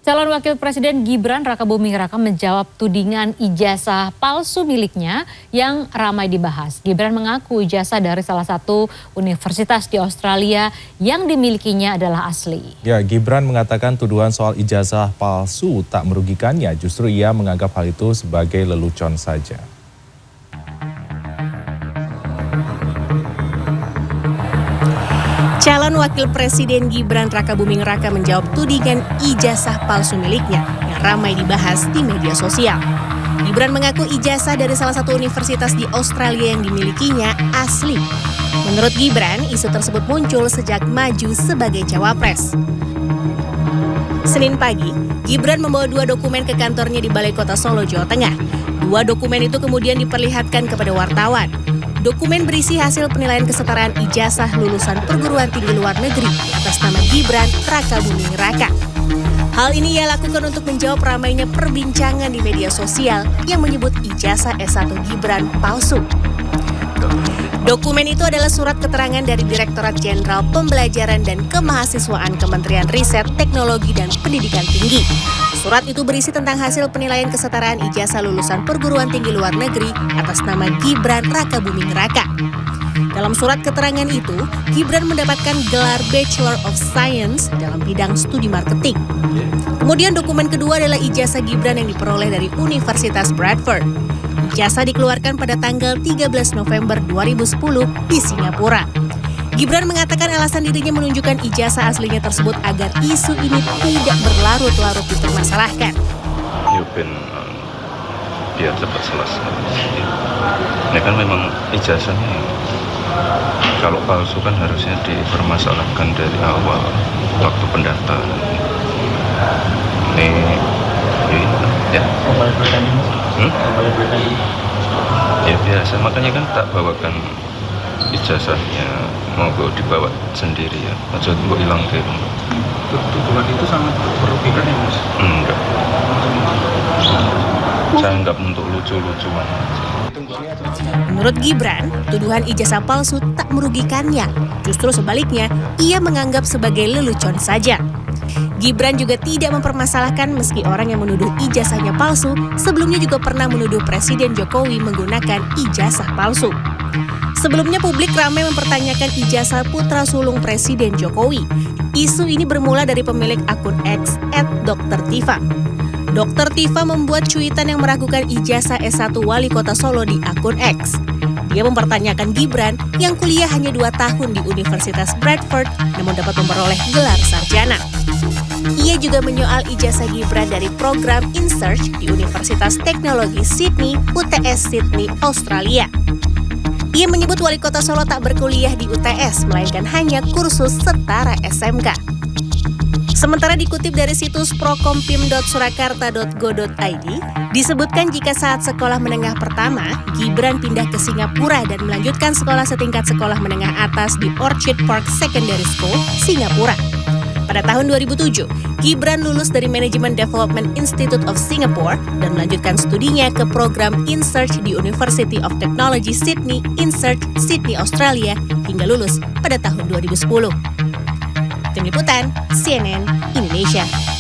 Calon Wakil Presiden Gibran Rakabuming Raka menjawab tudingan ijazah palsu miliknya yang ramai dibahas. Gibran mengaku ijazah dari salah satu universitas di Australia yang dimilikinya adalah asli. Ya, Gibran mengatakan tuduhan soal ijazah palsu tak merugikannya, justru ia menganggap hal itu sebagai lelucon saja. Calon Wakil Presiden Gibran Rakabuming Raka menjawab tudingan ijazah palsu miliknya yang ramai dibahas di media sosial. Gibran mengaku ijazah dari salah satu universitas di Australia yang dimilikinya asli. Menurut Gibran, isu tersebut muncul sejak maju sebagai cawapres. Senin pagi, Gibran membawa 2 dokumen ke kantornya di Balai Kota Solo, Jawa Tengah. 2 dokumen itu kemudian diperlihatkan kepada wartawan. Dokumen berisi hasil penilaian kesetaraan ijazah lulusan perguruan tinggi luar negeri atas nama Gibran Rakabuming Raka. Hal ini ia lakukan untuk menjawab ramainya perbincangan di media sosial yang menyebut ijazah S1 Gibran palsu. Dokumen itu adalah surat keterangan dari Direktorat Jenderal Pembelajaran dan Kemahasiswaan Kementerian Riset, Teknologi, dan Pendidikan Tinggi. Surat itu berisi tentang hasil penilaian kesetaraan ijazah lulusan perguruan tinggi luar negeri atas nama Gibran Rakabuming Raka. Dalam surat keterangan itu, Gibran mendapatkan gelar Bachelor of Science dalam bidang studi marketing. Kemudian dokumen kedua adalah ijazah Gibran yang diperoleh dari Universitas Bradford. Ijazah dikeluarkan pada tanggal 13 November 2010 di Singapura. Gibran mengatakan alasan dirinya menunjukkan ijazah aslinya tersebut agar isu ini tidak berlarut-larut dipermasalahkan. Biar cepat selesai. Ini kan memang ijazahnya, kalau palsu kan harusnya dipermasalahkan dari awal waktu pendaftaran. Ini ya. Ya biasa, makanya kan tak bawakan ijazahnya, mau dibawa sendiri ya, maksud gue hilang ke rumah. Tuduhan itu sangat merugikan ya Mas? Enggak. Saya anggap untuk lucu-lucuan. Menurut Gibran, tuduhan ijazah palsu tak merugikannya. Justru sebaliknya, ia menganggap sebagai lelucon saja. Gibran juga tidak mempermasalahkan meski orang yang menuduh ijazahnya palsu sebelumnya juga pernah menuduh Presiden Jokowi menggunakan ijazah palsu. Sebelumnya publik ramai mempertanyakan ijazah putra sulung Presiden Jokowi. Isu ini bermula dari pemilik akun X @Dr.Tifa. Dr. Tifa membuat cuitan yang meragukan ijazah S1 Wali Kota Solo di akun X. Dia mempertanyakan Gibran yang kuliah hanya 2 tahun di Universitas Bradford namun dapat memperoleh gelar sarjana. Ia juga menyoal ijazah Gibran dari program InSearch di Universitas Teknologi Sydney, UTS Sydney, Australia. Ia menyebut Wali Kota Solo tak berkuliah di UTS, melainkan hanya kursus setara SMK. Sementara dikutip dari situs prokompim.surakarta.go.id, disebutkan jika saat sekolah menengah pertama, Gibran pindah ke Singapura dan melanjutkan sekolah setingkat sekolah menengah atas di Orchid Park Secondary School, Singapura. Pada tahun 2007, Gibran lulus dari Management Development Institute of Singapore dan melanjutkan studinya ke program InSearch di University of Technology Sydney, InSearch Sydney, Australia, hingga lulus pada tahun 2010. Tim Liputan, CNN Indonesia.